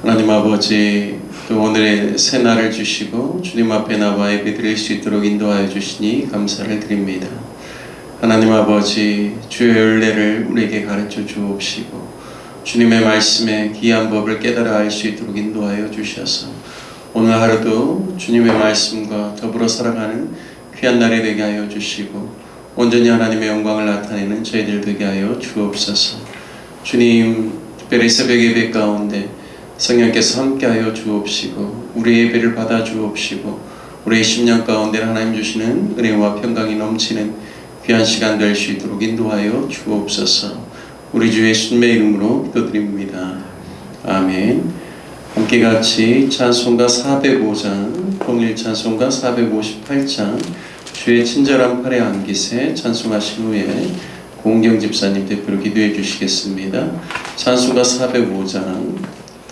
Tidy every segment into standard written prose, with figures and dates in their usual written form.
하나님 아버지, 또 오늘의 새 날을 주시고 주님 앞에 나와 예배드릴 수 있도록 인도하여 주시니 감사를 드립니다. 하나님 아버지, 주의 은혜를 우리에게 가르쳐 주옵시고 주님의 말씀에 귀한 법을 깨달아 알 수 있도록 인도하여 주셔서 오늘 하루도 주님의 말씀과 더불어 살아가는 귀한 날이 되게 하여 주시고 온전히 하나님의 영광을 나타내는 저희들 되게 하여 주옵소서. 주님, 특별히 새벽 예배 가운데 성령께서 함께하여 주옵시고 우리의 예배를 받아 주옵시고 우리의 심령 가운데 하나님 주시는 은혜와 평강이 넘치는 귀한 시간 될 수 있도록 인도하여 주옵소서. 우리 주의 순매 이름으로 기도드립니다. 아멘. 함께 같이 찬송가 405장, 통일 찬송가 458장 주의 친절한 팔에 안기세 찬송하신 후에 공경 집사님 대표로 기도해 주시겠습니다. 찬송가 405장,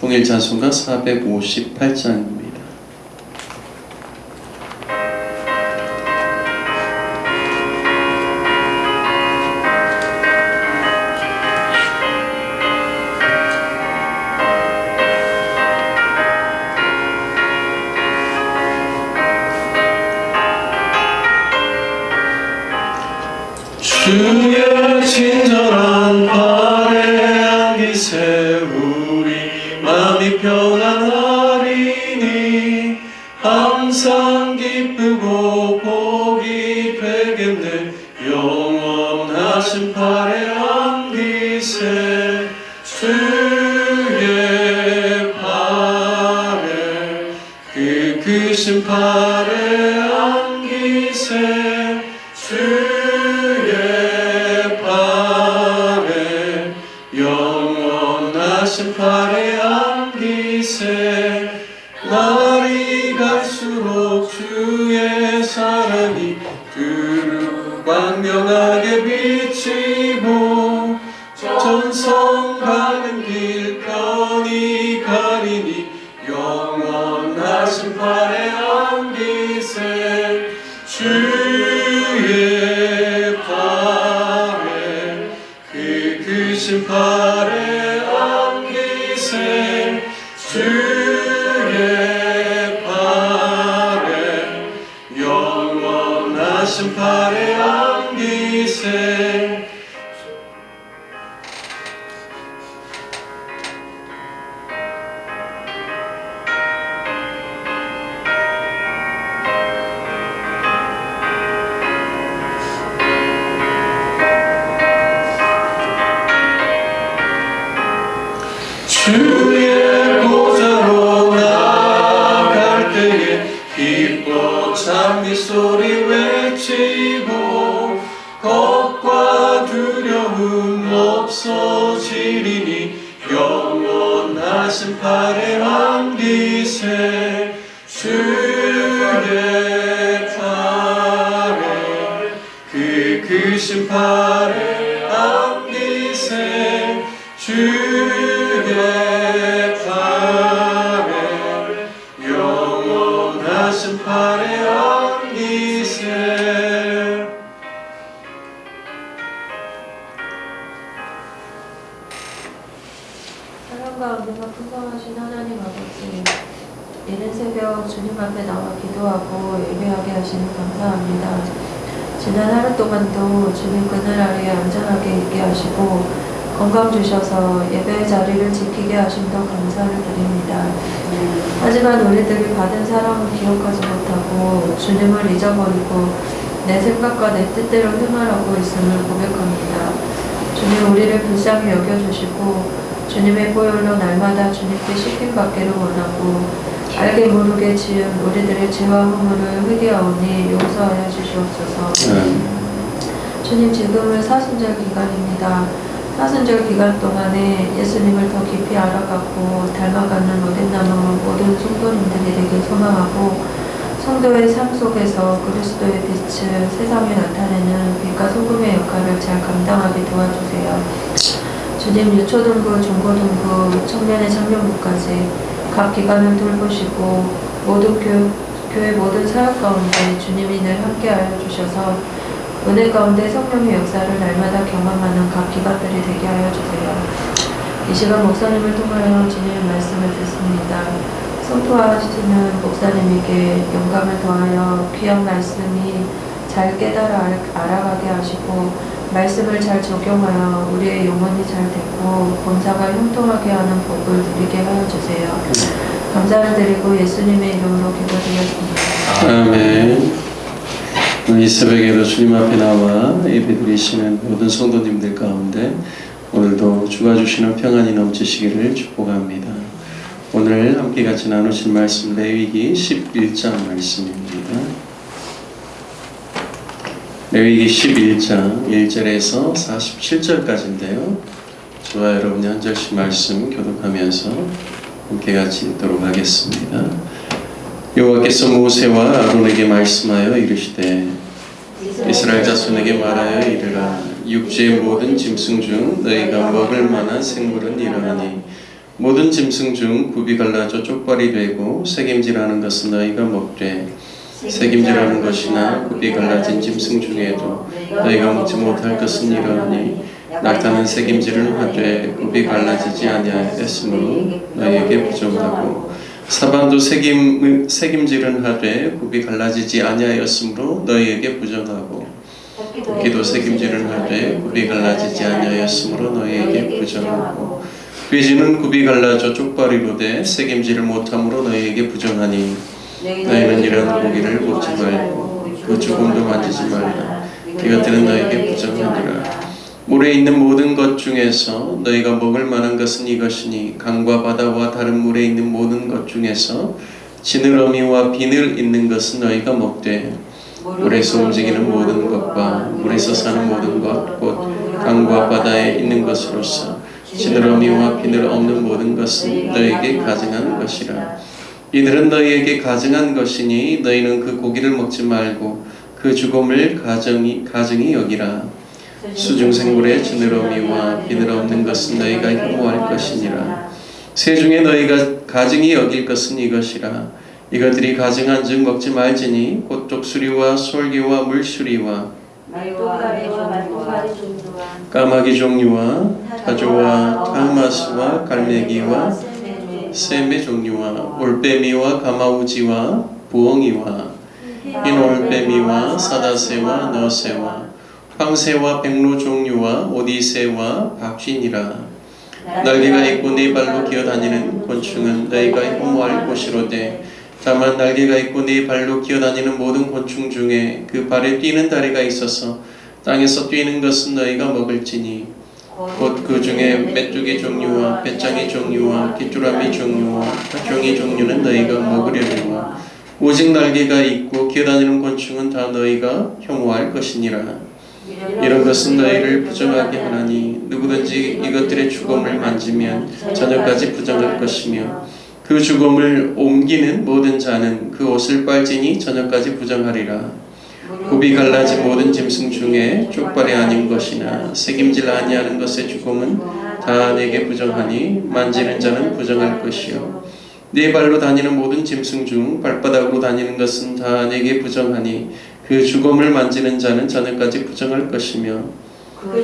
통일 찬송가 458장입니다. 주의 친절한 팔에 안기세 우리 마음이 편안하리니 항상 기쁘고 복이 되겠네. 영원하신 팔에 안기세 주의 팔에 그 크신 팔에 안기세 주의 영원하신 팔에 안기세. 날이 갈수록 주의 사랑이 두루 광명하게 비치고 전성 가는 길 편히 가리니 영원하신 팔에 안기세 주의 팔에 그 크신 팔에 안기세 주의 팔에 영원하신 팔에 안기세. 주의 보좌로 나아갈 때에 기뻐 찬미 소리 외치고 겁과 두려움 없어지리니 영원하신 팔에 안기세 주의 팔에 그 크신 팔에 안기세 주의 팔에 영원하신 팔에 안기세. 사랑과 은혜가 풍성하신 하나님 아버지, 이른 새벽 주님 앞에 나와 기도하고 예배하게 하시니 감사합니다. 지난 하루 동안도 주님 그늘 아래에 안전하게 있게 하시고 건강 주셔서 예배의 자리를 지키게 하심도 감사를 드립니다. 하지만 우리들이 받은 사랑을 기억하지 못하고 주님을 잊어버리고 내 생각과 내 뜻대로 생활하고 있음을 고백합니다. 주님 우리를 불쌍히 여겨주시고 주님의 보혈로 날마다 주님께 씻김받기를 원하고 알게 모르게 지은 우리들의 죄와 허물을 회개하오니 용서하여 주시옵소서. 주님 지금은 사순절 기간입니다. 사순절 기간 동안에 예수님을 더 깊이 알아가고 닮아가는 모든 남은 모든 성도님들이 되길 소망하고 성도의 삶 속에서 그리스도의 빛을 세상에 나타내는 빛과 소금의 역할을 잘 감당하게 도와주세요. 주님 유초등부, 중고등부, 청년의 청년부까지 각 기관을 돌보시고 모든 교회 모든 사역 가운데 주님이 늘 함께하여 주셔서 은혜 가운데 성령의 역사를 날마다 경험하는 각 기관들이 되게 하여 주세요. 이 시간 목사님을 통하여 주님의 말씀을 듣습니다. 선포하시는 목사님에게 영감을 더하여 귀한 말씀이 잘 깨달아 알아가게 하시고 말씀을 잘 적용하여 우리의 영혼이 잘 되고 범사가 형통하게 하는 복을 누리게 하여 주세요. 감사를 드리고 예수님의 이름으로 기도드렸습니다. 아멘. 이 새벽에도 주님 앞에 나와 예배드리시는 모든 성도님들 가운데 오늘도 주가 주시는 평안이 넘치시기를 축복합니다. 오늘 함께 같이 나누실 말씀 레위기 11장 말씀입니다. 레위기 11장 1절에서 47절까지인데요. 저와 여러분이 한 절씩 말씀 교독하면서 함께 같이 읽도록 하겠습니다. 여호와께서 모세와 아론에게 말씀하여 이르시되 이스라엘 자손에게 말하여 이르라. 육지의 모든 짐승 중 너희가 먹을 만한 생물은 이러하니 모든 짐승 중 굽이 갈라져 쪽발이 되고 새김질하는 것은 너희가 먹되 새김질하는 것이나 굽이 갈라진 짐승 중에도 너희가 먹지 못할 것은 이러하니 낙타는 새김질을 하되 굽이 갈라지지 아니하였으므로 너희에게 부정하고 사반도 새김질은 하되 굽이 갈라지지 아니하였으므로 너희에게 부정하고 토끼도 새김질은 하되 굽이 갈라지지 아니하였으므로 너희에게 부정하고 돼지는 굽이 갈라져 쪽발이로 돼 새김질을 못함으로 너희에게 부정하니 너희는 이런 고기를 먹지 말고 그 죽음도 만지지 말라. 이것들은 너희에게 부정하니라. 물에 있는 모든 것 중에서 너희가 먹을 만한 것은 이것이니 강과 바다와 다른 물에 있는 모든 것 중에서 지느러미와 비늘 있는 것은 너희가 먹되 물에서 움직이는 모든 것과 물에서 사는 모든 것 곧 강과 바다에 있는 것으로서 지느러미와 비늘 없는 모든 것은 너희에게 가증한 것이라. 이들은 너희에게 가증한 것이니 너희는 그 고기를 먹지 말고 그 죽음을 가증히 여기라. 수중생물의 지느러미와 비늘 없는 것은 너희가 혐오할 것이니라. 새 중에 너희가 가증히 여길 것은 이것이라. 이것들이 가증한 즉 먹지 말지니 곧 독수리와 솔개와 물수리와 까마귀 종류와 타조와 타마스와 갈매기와 샘의 종류와 올빼미와 가마우지와 부엉이와 흰 올빼미와 사다새와 너새와 황새와 백로 종류와 오디새와 박쥐니라. 날개가 있고 네 발로 기어다니는 곤충은 너희가 혐오할 것이로되 다만 날개가 있고 네 발로 기어다니는 모든 곤충 중에 그 발에 뛰는 다리가 있어서 땅에서 뛰는 것은 너희가 먹을지니 곧 그 중에 메뚜기 종류와 배짱이 종류와 귀뚜라미 종류와 팥종이 종류는 너희가 먹으려니와 오직 날개가 있고 기어다니는 곤충은 다 너희가 혐오할 것이니라. 이런 것은 너희를 부정하게 하나니 누구든지 이것들의 죽음을 만지면 저녁까지 부정할 것이며 그 죽음을 옮기는 모든 자는 그 옷을 빨지니 저녁까지 부정하리라. 굽이 갈라진 모든 짐승 중에 쪽발이 아닌 것이나 새김질 아니하는 것의 죽음은 다 내게 부정하니 만지는 자는 부정할 것이요 네 발로 다니는 모든 짐승 중 발바닥으로 다니는 것은 다 내게 부정하니 그 죽음을 만지는 자는 저녁까지 부정할 것이며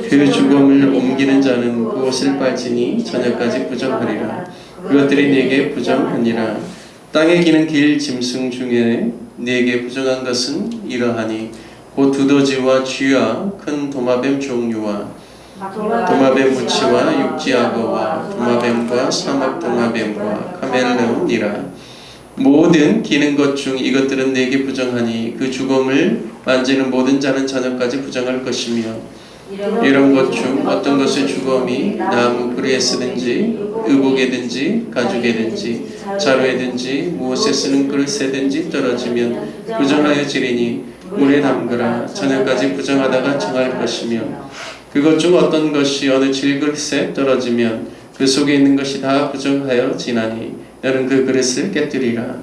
그 죽음을 옮기는 자는 그 옷을 빨지니 저녁까지 부정하리라. 그것들이 네게 부정하니라. 땅에 기는 길 짐승 중에 네게 부정한 것은 이러하니 곧 두더지와 쥐와 큰 도마뱀 종류와 도마뱀 무치와 육지악어와 도마뱀과 사막 도마뱀과 카멜레온이라. 모든 기는 것 중 이것들은 내게 부정하니 그 죽음을 만지는 모든 자는 저녁까지 부정할 것이며 이런 것 중 어떤 것의 죽음이 나무 뿌리에 쓰든지 의복에든지 가죽에든지 자루에든지 무엇에 쓰는 그릇에든지 떨어지면 부정하여 지리니 물에 담그라. 저녁까지 부정하다가 정할 것이며 그것 중 어떤 것이 어느 질그릇에 떨어지면 그 속에 있는 것이 다 부정하여 지나니 너는 그 그릇을 깨뜨리라.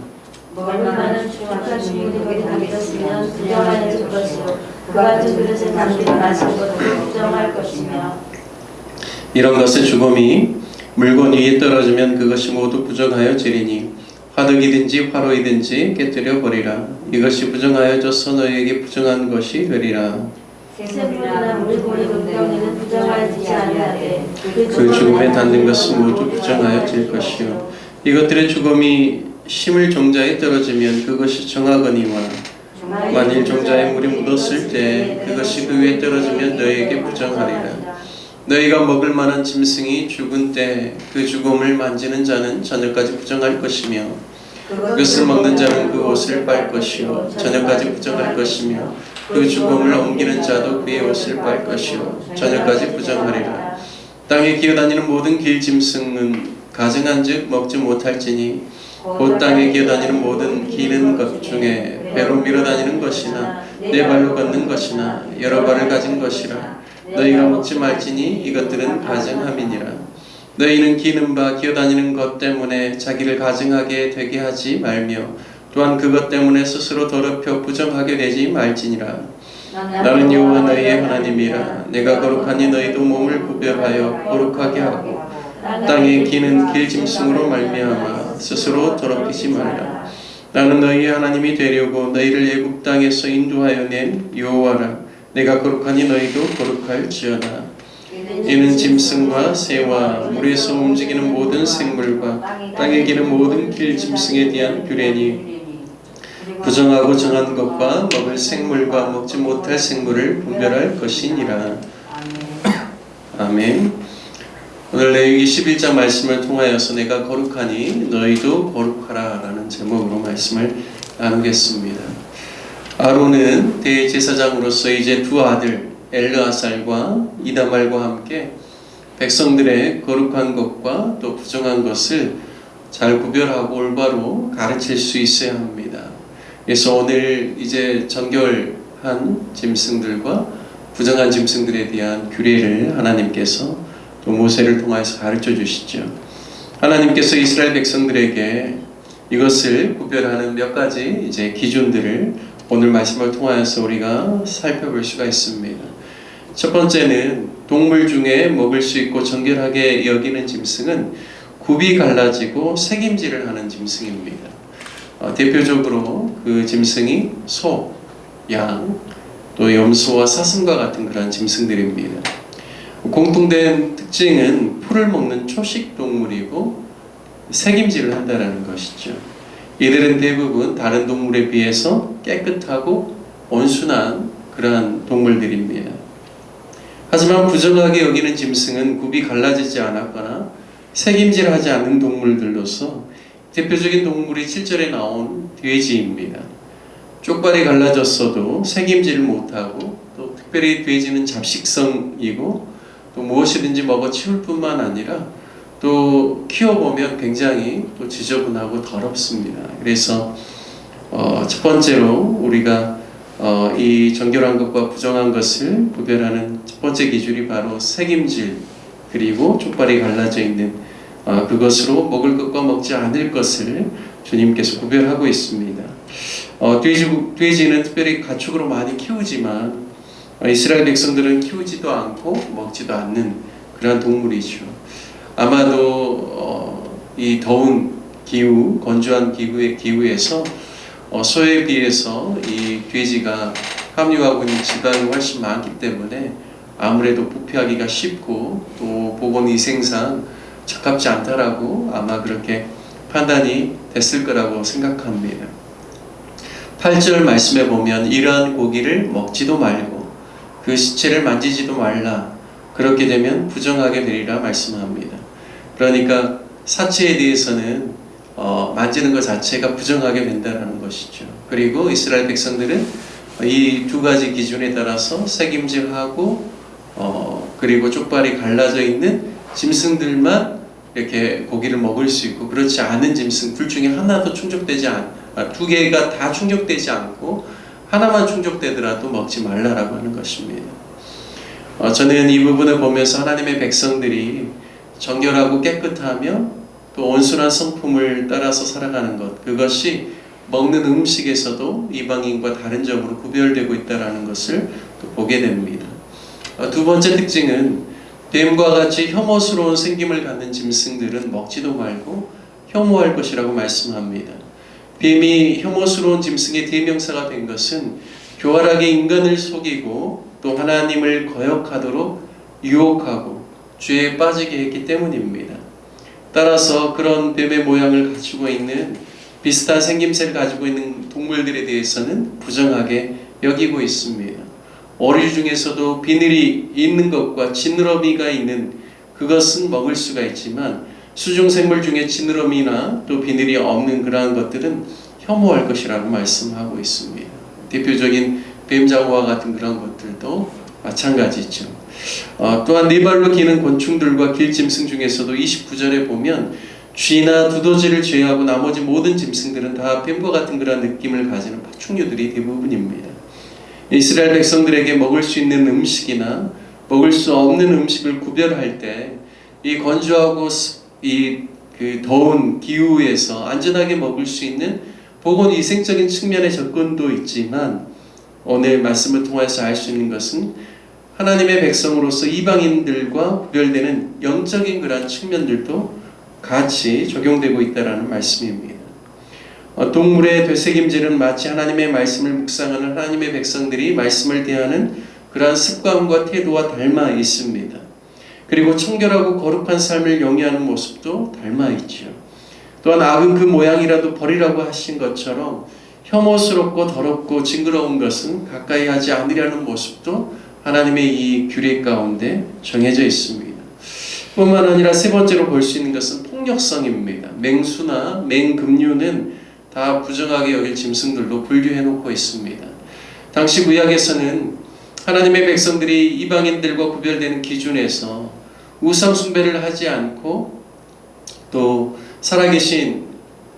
얼마나 추악한 주문이 담겼으면 부정하여 줄 것이요 그 같은 그릇에 담긴 마신 것도 부정할 것이며 이런 것의 죽음이 물건 위에 떨어지면 그것이 모두 부정하여 지리니 화덕이든지 화로이든지 깨뜨려 버리라. 이것이 부정하여져서 너희에게 부정한 것이 되리라. 샘물이나 물고기 등덩이는 부정하지 아니하되 그 죽음에 닿는 것은 모두 부정하여질 것이요 이것들의 죽음이 힘을 종자에 떨어지면 그것이 정하거니와 만일 종자에 물이 묻었을 때 그것이 그 위에 떨어지면 너희에게 부정하리라. 너희가 먹을 만한 짐승이 죽은 때 그 죽음을 만지는 자는 저녁까지 부정할 것이며 그것을 먹는 자는 그 옷을 빨 것이요 저녁까지 부정할 것이며 그 죽음을 옮기는 자도 그의 옷을 빨 것이요 저녁까지 부정하리라. 땅에 기어다니는 모든 길짐승은 가증한즉 먹지 못할지니 곧 땅에 기어다니는 모든 기는 것 중에 배로 밀어다니는 것이나 네 발로 걷는 것이나 여러 발을 가진 것이라. 너희가 먹지 말지니 이것들은 가증함이니라. 너희는 기는 바 기어다니는 것 때문에 자기를 가증하게 되게 하지 말며 또한 그것 때문에 스스로 더럽혀 부정하게 되지 말지니라. 나는 여호와 너희의 하나님이라. 내가 거룩하니 너희도 몸을 구별하여 거룩하게 하고 땅에 기는 길짐승으로 말미암아 스스로 더럽히지 말라. 나는 너희의 하나님이 되려고 너희를 애굽 땅에서 인도하여 낸 여호와라. 내가 거룩하니 너희도 거룩할지어다. 이는 짐승과 새와 물에서 움직이는 모든 생물과 땅에 기는 모든 길짐승에 대한 규례니 부정하고 정한 것과 먹을 생물과 먹지 못할 생물을 분별할 것이니라. 아멘. 오늘 레위기 11장 말씀을 통하여서 내가 거룩하니 너희도 거룩하라 라는 제목으로 말씀을 나누겠습니다. 아론은 대제사장으로서 이제 두 아들 엘르아살과 이다말과 함께 백성들의 거룩한 것과 또 부정한 것을 잘 구별하고 올바로 가르칠 수 있어야 합니다. 그래서 오늘 이제 정결한 짐승들과 부정한 짐승들에 대한 규례를 하나님께서 또 모세를 통해서 가르쳐 주시죠. 하나님께서 이스라엘 백성들에게 이것을 구별하는 몇 가지 이제 기준들을 오늘 말씀을 통하여서 우리가 살펴볼 수가 있습니다. 첫 번째는 동물 중에 먹을 수 있고 정결하게 여기는 짐승은 굽이 갈라지고 색임질을 하는 짐승입니다. 대표적으로 그 짐승이 소, 양, 또 염소와 사슴과 같은 그런 짐승들입니다. 공통된 특징은 풀을 먹는 초식 동물이고 색임질을 한다는 것이죠. 이들은 대부분 다른 동물에 비해서 깨끗하고 온순한 그러한 동물들입니다. 하지만 부정하게 여기는 짐승은 굽이 갈라지지 않았거나 색임질하지 않는 동물들로서 대표적인 동물이 7절에 나온 돼지입니다. 쪽발이 갈라졌어도 색임질을 못하고 또 특별히 돼지는 잡식성이고 또 무엇이든지 먹어 치울 뿐만 아니라 또 키워보면 굉장히 또 지저분하고 더럽습니다. 그래서 첫 번째로 우리가 이 정결한 것과 부정한 것을 구별하는 첫 번째 기준이 바로 색임질 그리고 쪽발이 갈라져 있는 그것으로 먹을 것과 먹지 않을 것을 주님께서 구별하고 있습니다. 돼지는 특별히 가축으로 많이 키우지만 이스라엘 백성들은 키우지도 않고 먹지도 않는 그런 동물이죠. 아마도 이 더운 기후, 건조한 기후에서 소에 비해서 이 돼지가 함유하고 있는 지방이 훨씬 많기 때문에 아무래도 부패하기가 쉽고 또 보건위생상 적합지 않다라고 아마 그렇게 판단이 됐을 거라고 생각합니다. 8절 말씀에 보면 이러한 고기를 먹지도 말고 그 시체를 만지지도 말라. 그렇게 되면 부정하게 되리라 말씀합니다. 그러니까 사체에 대해서는 만지는 것 자체가 부정하게 된다는 것이죠. 그리고 이스라엘 백성들은 이 두 가지 기준에 따라서 색임질하고 그리고 쪽발이 갈라져 있는 짐승들만 이렇게 고기를 먹을 수 있고 그렇지 않은 짐승 둘 중에 하나도 충족되지 두 개가 다 충족되지 않고 하나만 충족되더라도 먹지 말라라고 하는 것입니다. 저는 이 부분을 보면서 하나님의 백성들이 정결하고 깨끗하며 또 온순한 성품을 따라서 살아가는 것 그것이 먹는 음식에서도 이방인과 다른 점으로 구별되고 있다는 것을 또 보게 됩니다. 두 번째 특징은 뱀과 같이 혐오스러운 생김을 갖는 짐승들은 먹지도 말고 혐오할 것이라고 말씀합니다. 뱀이 혐오스러운 짐승의 대명사가 된 것은 교활하게 인간을 속이고 또 하나님을 거역하도록 유혹하고 죄에 빠지게 했기 때문입니다. 따라서 그런 뱀의 모양을 가지고 있는 비슷한 생김새를 가지고 있는 동물들에 대해서는 부정하게 여기고 있습니다. 어류 중에서도 비늘이 있는 것과 지느러미가 있는 그것은 먹을 수가 있지만 수중생물 중에 지느러미나 또 비늘이 없는 그러한 것들은 혐오할 것이라고 말씀하고 있습니다. 대표적인 뱀장어와 같은 그런 것들도 마찬가지죠. 또한 네 발로 기는 곤충들과 길짐승 중에서도 29절에 보면 쥐나 두더지를 제외하고 나머지 모든 짐승들은 다 뱀과 같은 그런 느낌을 가지는 파충류들이 대부분입니다. 이스라엘 백성들에게 먹을 수 있는 음식이나 먹을 수 없는 음식을 구별할 때 이 건조하고 그 더운 기후에서 안전하게 먹을 수 있는 보건위생적인 측면의 접근도 있지만 오늘 말씀을 통해서 알 수 있는 것은 하나님의 백성으로서 이방인들과 구별되는 영적인 그러한 측면들도 같이 적용되고 있다는 말씀입니다. 동물의 되새김질은 마치 하나님의 말씀을 묵상하는 하나님의 백성들이 말씀을 대하는 그러한 습관과 태도와 닮아 있습니다. 그리고 청결하고 거룩한 삶을 영위하는 모습도 닮아 있죠. 또한 악은 그 모양이라도 버리라고 하신 것처럼 혐오스럽고 더럽고 징그러운 것은 가까이 하지 않으려는 모습도 하나님의 이 규례 가운데 정해져 있습니다. 뿐만 아니라 세 번째로 볼 수 있는 것은 폭력성입니다. 맹수나 맹금류는 다 부정하게 여길 짐승들로 분류해 놓고 있습니다. 당시 구약에서는 하나님의 백성들이 이방인들과 구별되는 기준에서 우상 숭배를 하지 않고 또 살아계신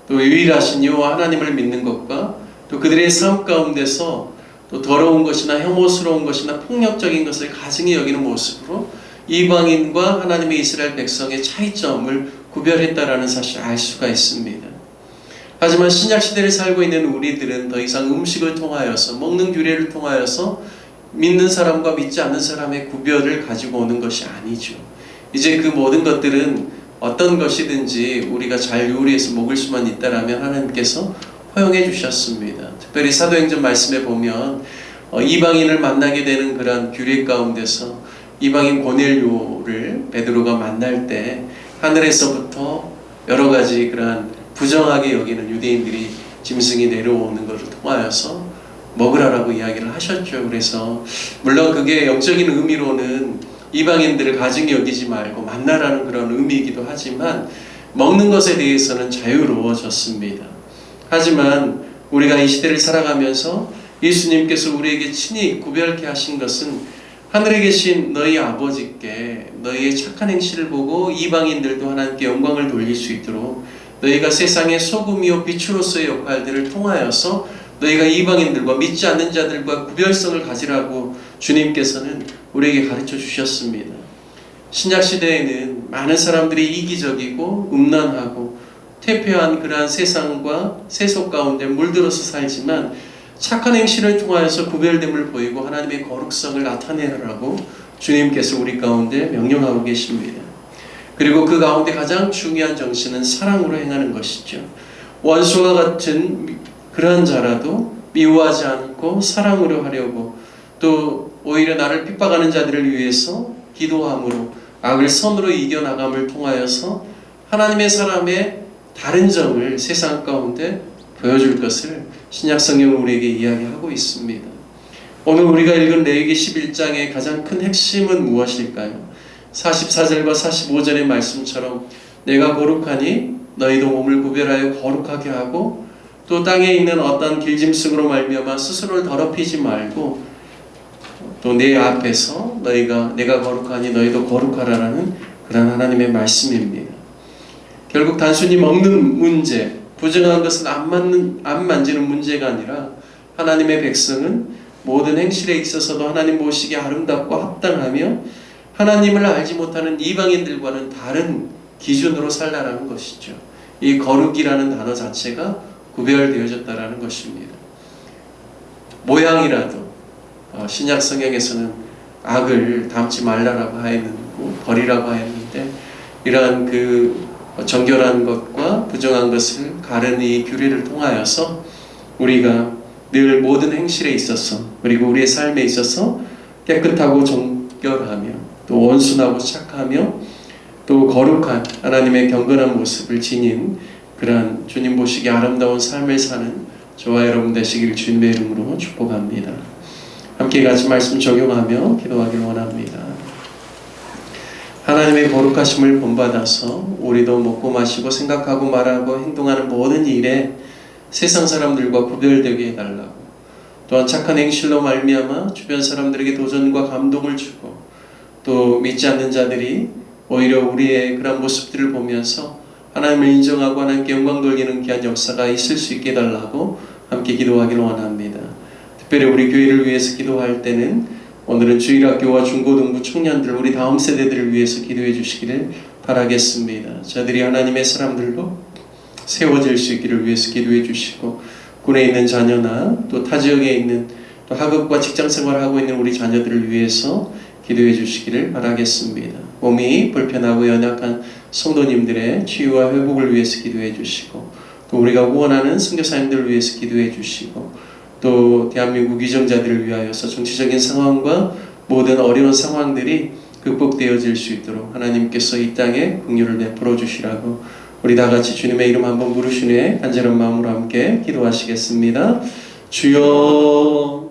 또 유일하신 여호와 하나님을 믿는 것과 또 그들의 삶 가운데서 또 더러운 것이나 혐오스러운 것이나 폭력적인 것을 가증히 여기는 모습으로 이방인과 하나님의 이스라엘 백성의 차이점을 구별했다라는 사실을 알 수가 있습니다. 하지만 신약시대를 살고 있는 우리들은 더 이상 음식을 통하여서 먹는 규례를 통하여서 믿는 사람과 믿지 않는 사람의 구별을 가지고 오는 것이 아니죠. 이제 그 모든 것들은 어떤 것이든지 우리가 잘 요리해서 먹을 수만 있다라면 하나님께서 허용해 주셨습니다. 특별히 사도행전 말씀에 보면 이방인을 만나게 되는 그런 규례 가운데서 이방인 고넬료를 베드로가 만날 때 하늘에서부터 여러 가지 그러한 부정하게 여기는 유대인들이 짐승이 내려오는 것을 통하여서 먹으라라고 이야기를 하셨죠. 그래서 물론 그게 영적인 의미로는 이방인들을 가증히 여기지 말고 만나라는 그런 의미이기도 하지만 먹는 것에 대해서는 자유로워졌습니다. 하지만 우리가 이 시대를 살아가면서 예수님께서 우리에게 친히 구별케 하신 것은 하늘에 계신 너희 아버지께 너희의 착한 행실을 보고 이방인들도 하나님께 영광을 돌릴 수 있도록 너희가 세상의 소금이요 빛으로서의 역할들을 통하여서 너희가 이방인들과 믿지 않는 자들과 구별성을 가지라고 주님께서는 우리에게 가르쳐 주셨습니다. 신약시대에는 많은 사람들이 이기적이고 음란하고 퇴폐한 그러한 세상과 세속 가운데 물들어서 살지만 착한 행실을 통하여서 구별됨을 보이고 하나님의 거룩성을 나타내라고 주님께서 우리 가운데 명령하고 계십니다. 그리고 그 가운데 가장 중요한 정신은 사랑으로 행하는 것이죠. 원수와 같은 그러한 자라도 미워하지 않고 사랑으로 하려고 또 오히려 나를 핍박하는 자들을 위해서 기도함으로 악을 선으로 이겨나감을 통하여서 하나님의 사람의 다른 점을 세상 가운데 보여줄 것을 신약성경은 우리에게 이야기하고 있습니다. 오늘 우리가 읽은 레위기 11장의 가장 큰 핵심은 무엇일까요? 44절과 45절의 말씀처럼 내가 거룩하니 너희도 몸을 구별하여 거룩하게 하고 또 땅에 있는 어떤 길짐승으로 말미암아 스스로를 더럽히지 말고 또 내 앞에서 내가 거룩하니 너희도 거룩하라라는 그런 하나님의 말씀입니다. 결국 단순히 먹는 문제, 부정한 것은 안 만지는 문제가 아니라 하나님의 백성은 모든 행실에 있어서도 하나님 보시기에 아름답고 합당하며 하나님을 알지 못하는 이방인들과는 다른 기준으로 살라라는 것이죠. 이 거룩이라는 단어 자체가 구별되어졌다라는 것입니다. 모양이라도 신약 성경에서는 악을 담지 말라라고 하였고 버리라고 하였는데 이러한 그 정결한 것과 부정한 것을 가르는 이 규례를 통하여서 우리가 늘 모든 행실에 있어서 그리고 우리의 삶에 있어서 깨끗하고 정결하며 또 온순하고 착하며 또 거룩한 하나님의 경건한 모습을 지닌 그러한 주님 보시기 아름다운 삶을 사는 저와 여러분 되시길 주님의 이름으로 축복합니다. 함께 같이 말씀 적용하며 기도하길 원합니다. 하나님의 거룩하심을 본받아서 우리도 먹고 마시고 생각하고 말하고 행동하는 모든 일에 세상 사람들과 구별되게 해달라고, 또한 착한 행실로 말미암아 주변 사람들에게 도전과 감동을 주고 또 믿지 않는 자들이 오히려 우리의 그런 모습들을 보면서 하나님을 인정하고 하나님께 영광 돌리는 귀한 역사가 있을 수 있게 해달라고 함께 기도하기를 원합니다. 특별히 우리 교회를 위해서 기도할 때는 오늘은 주일학교와 중고등부 청년들 우리 다음 세대들을 위해서 기도해 주시기를 바라겠습니다. 저들이 하나님의 사람들로 세워질 수 있기를 위해서 기도해 주시고, 군에 있는 자녀나 또 타 지역에 있는 또 학업과 직장 생활을 하고 있는 우리 자녀들을 위해서 기도해 주시기를 바라겠습니다. 몸이 불편하고 연약한 성도님들의 치유와 회복을 위해서 기도해 주시고, 또 우리가 후원하는 선교사님들을 위해서 기도해 주시고, 또 대한민국 위정자들을 위하여서 정치적인 상황과 모든 어려운 상황들이 극복되어질 수 있도록 하나님께서 이 땅에 긍휼을 베풀어 주시라고 우리 다 같이 주님의 이름 한번 부르신 후에 간절한 마음으로 함께 기도하시겠습니다. 주여